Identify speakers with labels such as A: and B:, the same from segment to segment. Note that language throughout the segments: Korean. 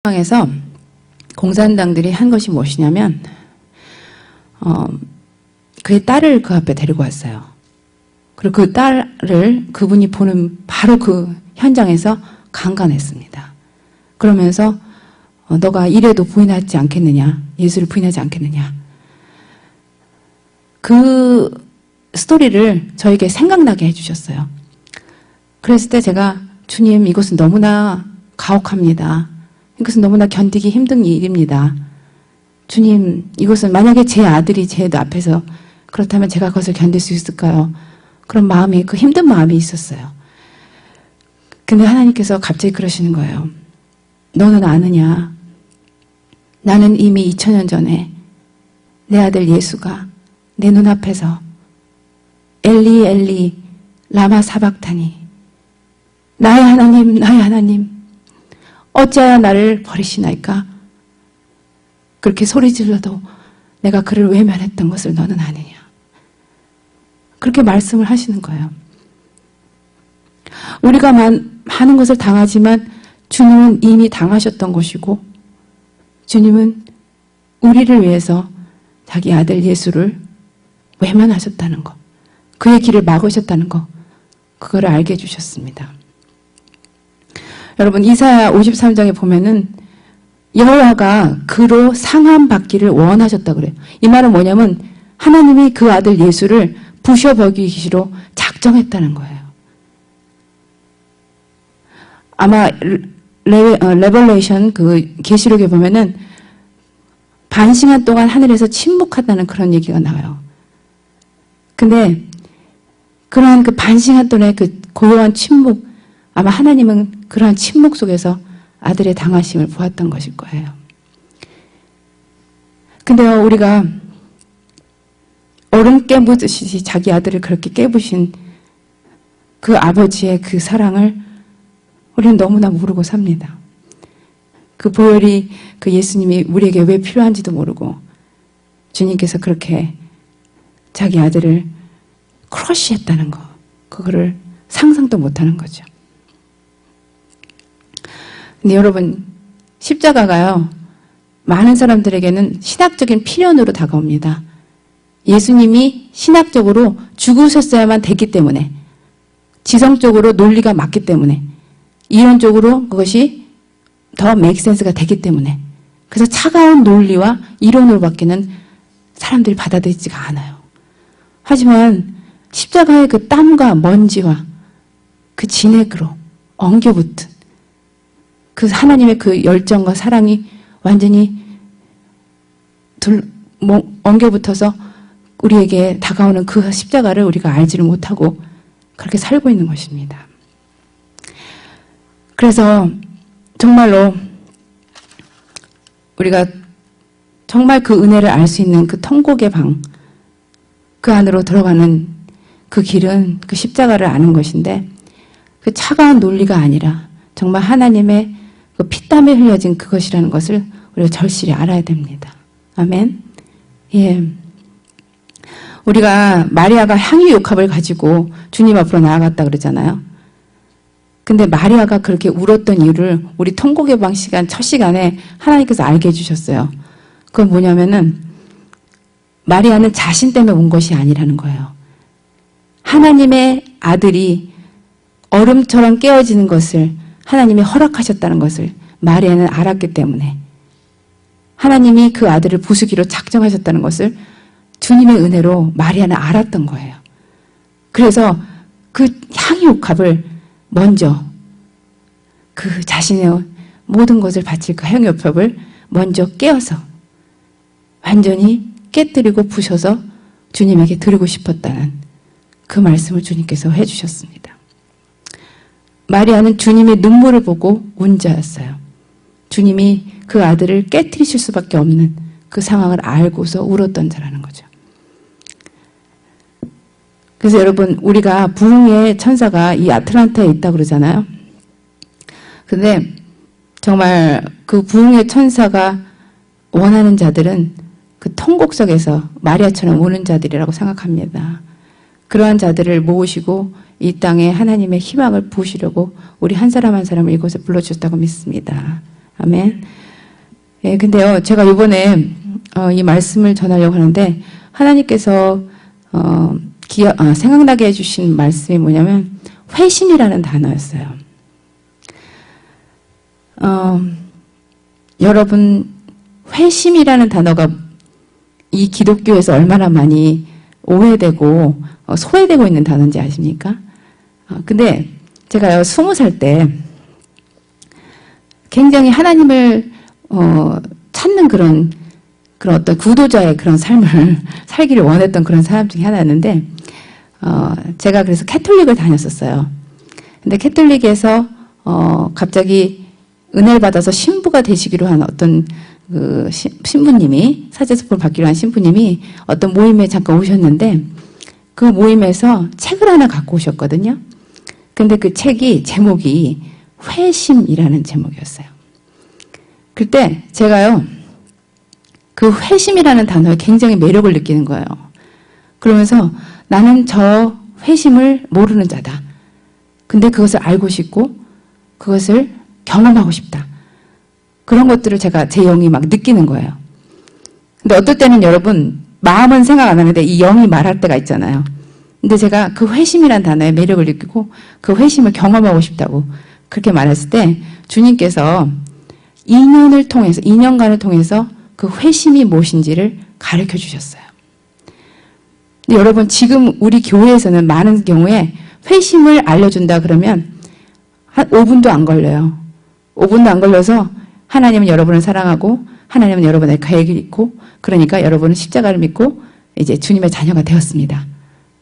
A: 상황에서 공산당들이 한 것이 무엇이냐면 그의 딸을 그 앞에 데리고 왔어요. 그리고 그 딸을 그분이 보는 바로 그 현장에서 강간했습니다. 그러면서 너가 이래도 부인하지 않겠느냐, 예수를 부인하지 않겠느냐. 그 스토리를 저에게 생각나게 해주셨어요. 그랬을 때 제가 주님, 이것은 너무나 가혹합니다. 이것은 너무나 견디기 힘든 일입니다. 주님, 이것은 만약에 제 아들이 제 앞에서 그렇다면 제가 그것을 견딜 수 있을까요? 그런 마음이, 그 힘든 마음이 있었어요. 근데 하나님께서 갑자기 그러시는 거예요. 너는 아느냐? 나는 이미 2000년 전에 내 아들 예수가 내 눈앞에서 엘리 엘리 라마 사박타니, 나의 하나님 나의 하나님 어찌하여 나를 버리시나이까? 그렇게 소리 질러도 내가 그를 외면했던 것을 너는 아느냐? 그렇게 말씀을 하시는 거예요. 우리가 많은 것을 당하지만 주님은 이미 당하셨던 것이고, 주님은 우리를 위해서 자기 아들 예수를 외면하셨다는 것, 그의 길을 막으셨다는 것, 그걸 알게 해주셨습니다. 여러분, 이사야 53장에 보면은 여호와가 그로 상함받기를 원하셨다 그래요. 이 말은 뭐냐면 하나님이 그 아들 예수를 부셔버리기로 작정했다는 거예요. 아마 레벌레이션 그 계시록에 보면은 반시간 동안 하늘에서 침묵하다는 그런 얘기가 나와요. 근데 그러한 그 반시간 동안의 그 고요한 침묵, 아마 하나님은 그러한 침묵 속에서 아들의 당하심을 보았던 것일 거예요. 근데요, 우리가 얼음 깨부듯이 자기 아들을 그렇게 깨부신 그 아버지의 그 사랑을 우리는 너무나 모르고 삽니다. 그 보혈이, 그 예수님이 우리에게 왜 필요한지도 모르고 주님께서 그렇게 자기 아들을 크러쉬했다는 거, 그거를 상상도 못하는 거죠. 근데 여러분, 십자가가요, 많은 사람들에게는 신학적인 필연으로 다가옵니다. 예수님이 신학적으로 죽으셨어야만 됐기 때문에, 지성적으로 논리가 맞기 때문에, 이론적으로 그것이 더 메이크센스가 되기 때문에, 그래서 차가운 논리와 이론으로밖에는 사람들이 받아들이지가 않아요. 하지만 십자가의 그 땀과 먼지와 그 진액으로 엉겨붙은 그 하나님의 그 열정과 사랑이 완전히 엉겨붙어서 우리에게 다가오는 그 십자가를 우리가 알지를 못하고 그렇게 살고 있는 것입니다. 그래서 정말로 우리가 정말 그 은혜를 알 수 있는 그 통곡의 방, 그 안으로 들어가는 그 길은 그 십자가를 아는 것인데, 그 차가운 논리가 아니라 정말 하나님의 그 피땀에 흘려진 그것이라는 것을 우리가 절실히 알아야 됩니다. 아멘. 예. 우리가 마리아가 향유 욕합을 가지고 주님 앞으로 나아갔다 그러잖아요. 근데 마리아가 그렇게 울었던 이유를 우리 통곡의 방 시간, 첫 시간에 하나님께서 알게 해주셨어요. 그건 뭐냐면은 마리아는 자신 때문에 온 것이 아니라는 거예요. 하나님의 아들이 얼음처럼 깨어지는 것을 하나님이 허락하셨다는 것을 마리아는 알았기 때문에, 하나님이 그 아들을 부수기로 작정하셨다는 것을 주님의 은혜로 마리아는 알았던 거예요. 그래서 그 향유옥합을 먼저, 그 자신의 모든 것을 바칠 그 향유옥합을 먼저 깨어서 완전히 깨뜨리고 부셔서 주님에게 드리고 싶었다는 그 말씀을 주님께서 해주셨습니다. 마리아는 주님의 눈물을 보고 운 자였어요. 주님이 그 아들을 깨뜨리실 수밖에 없는 그 상황을 알고서 울었던 자라는 거죠. 그래서 여러분, 우리가 부흥의 천사가 이 아틀란타에 있다고 그러잖아요. 근데 정말 그 부흥의 천사가 원하는 자들은 그 통곡 속에서 마리아처럼 우는 자들이라고 생각합니다. 그러한 자들을 모으시고 이 땅에 하나님의 희망을 부으시려고 우리 한 사람 한 사람을 이곳에 불러주셨다고 믿습니다. 아멘. 예, 근데요, 제가 이번에 이 말씀을 전하려고 하는데 하나님께서 생각나게 해주신 말씀이 뭐냐면 회심이라는 단어였어요. 여러분, 회심이라는 단어가 이 기독교에서 얼마나 많이 오해되고 소외되고 있는 단어인지 아십니까? 근데 제가요, 20살 때 굉장히 하나님을 찾는 그런 어떤 구도자의 그런 삶을 살기를 원했던 그런 사람 중에 하나였는데, 제가 그래서 캐톨릭을 다녔었어요. 근데 캐톨릭에서 갑자기 은혜를 받아서 신부가 되시기로 한 어떤 그 신부님이, 사제수법을 받기로 한 신부님이 어떤 모임에 잠깐 오셨는데, 그 모임에서 책을 하나 갖고 오셨거든요. 근데 그 책이 제목이 회심이라는 제목이었어요. 그때 제가요, 그 회심이라는 단어에 굉장히 매력을 느끼는 거예요. 그러면서 나는 저 회심을 모르는 자다. 근데 그것을 알고 싶고 그것을 경험하고 싶다. 그런 것들을 제가 제 영이 막 느끼는 거예요. 근데 어떨 때는 여러분, 마음은 생각 안 하는데 이 영이 말할 때가 있잖아요. 근데 제가 그 회심이라는 단어에 매력을 느끼고 그 회심을 경험하고 싶다고 그렇게 말했을 때 주님께서 2년간을 통해서 그 회심이 무엇인지를 가르쳐 주셨어요. 근데 여러분, 지금 우리 교회에서는 많은 경우에 회심을 알려준다 그러면 한 5분도 안 걸려요. 5분도 안 걸려서 하나님은 여러분을 사랑하고 하나님은 여러분의 계획이 있고 그러니까 여러분은 십자가를 믿고 이제 주님의 자녀가 되었습니다.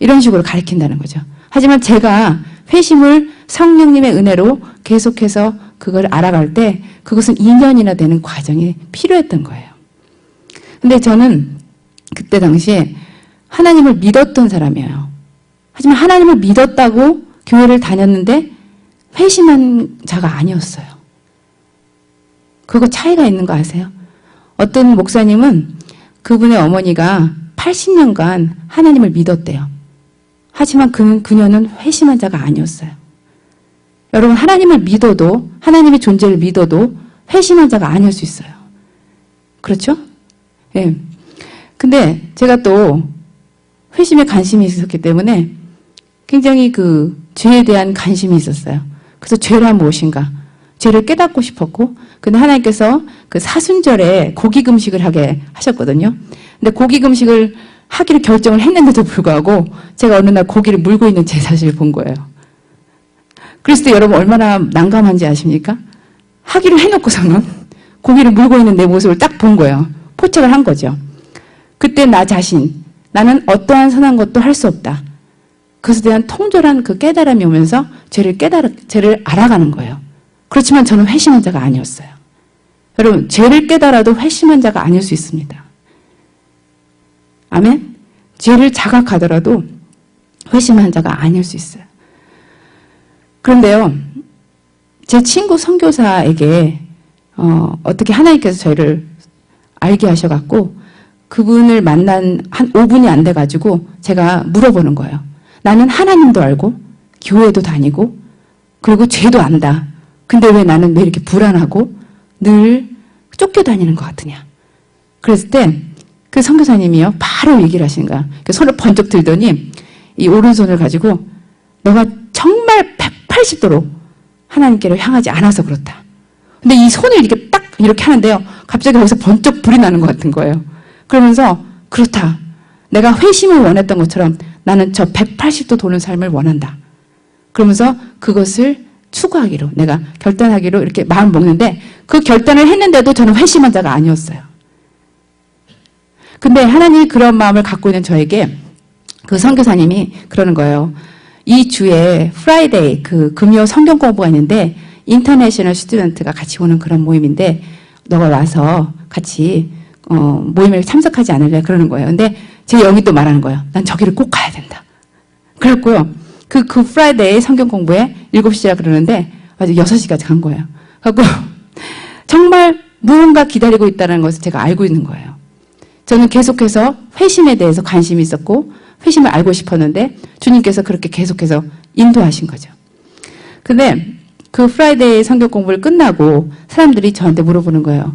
A: 이런 식으로 가르친다는 거죠. 하지만 제가 회심을 성령님의 은혜로 계속해서 그걸 알아갈 때 그것은 2년이나 되는 과정이 필요했던 거예요. 근데 저는 그때 당시에 하나님을 믿었던 사람이에요. 하지만 하나님을 믿었다고 교회를 다녔는데 회심한 자가 아니었어요. 그거 차이가 있는 거 아세요? 어떤 목사님은 그분의 어머니가 80년간 하나님을 믿었대요. 하지만 그녀는 회심한 자가 아니었어요. 여러분, 하나님을 믿어도, 하나님의 존재를 믿어도 회심한 자가 아닐 수 있어요. 그렇죠? 예. 근데 제가 또 회심에 관심이 있었기 때문에 굉장히 그 죄에 대한 관심이 있었어요. 그래서 죄란 무엇인가? 죄를 깨닫고 싶었고, 근데 하나님께서 그 사순절에 고기 금식을 하게 하셨거든요. 근데 고기 금식을 하기로 결정을 했는데도 불구하고 제가 어느 날 고기를 물고 있는 제 자신을 본 거예요. 그랬을 때 여러분 얼마나 난감한지 아십니까? 하기로 해놓고서는 고기를 물고 있는 내 모습을 딱 본 거예요. 포착을 한 거죠. 그때 나 자신, 나는 어떠한 선한 것도 할 수 없다. 그것에 대한 통절한 그 깨달음이 오면서 죄를 알아가는 거예요. 그렇지만 저는 회심한 자가 아니었어요. 여러분, 죄를 깨달아도 회심한 자가 아닐 수 있습니다. 아멘? 죄를 자각하더라도 회심한 자가 아닐 수 있어요. 그런데요, 제 친구 선교사에게 어떻게 하나님께서 저희를 알게 하셔갖고 그분을 만난 한 5분이 안 돼가지고 제가 물어보는 거예요. 나는 하나님도 알고 교회도 다니고 그리고 죄도 안다. 근데 왜 나는 왜 이렇게 불안하고 늘 쫓겨다니는 것 같으냐. 그랬을 때 그 선교사님이요, 바로 얘기를 하시는 거야. 손을 번쩍 들더니 이 오른손을 가지고 너가 정말 180도로 하나님께로 향하지 않아서 그렇다. 근데 이 손을 이렇게 딱 이렇게 하는데요, 갑자기 거기서 번쩍 불이 나는 것 같은 거예요. 그러면서 그렇다. 내가 회심을 원했던 것처럼 나는 저 180도 도는 삶을 원한다. 그러면서 그것을 추구하기로, 내가 결단하기로 이렇게 마음 먹는데 그 결단을 했는데도 저는 회심한 자가 아니었어요. 근데 하나님이 그런 마음을 갖고 있는 저에게 그 선교사님이 그러는 거예요. 이 주에 프라이데이, 그 금요 성경 공부가 있는데 인터내셔널 스튜던트가 같이 오는 그런 모임인데 너가 와서 같이 모임에 참석하지 않을래? 그러는 거예요. 근데 제 영이 또 말하는 거예요. 난 저기를 꼭 가야 된다. 그랬고요. 그 프라이데이 성경 공부에 7시라 그러는데 아주 6시까지 간 거예요. 그래서 정말 무언가 기다리고 있다는 것을 제가 알고 있는 거예요. 저는 계속해서 회심에 대해서 관심이 있었고 회심을 알고 싶었는데 주님께서 그렇게 계속해서 인도하신 거죠. 근데 그 프라이데이 성경 공부를 끝나고 사람들이 저한테 물어보는 거예요.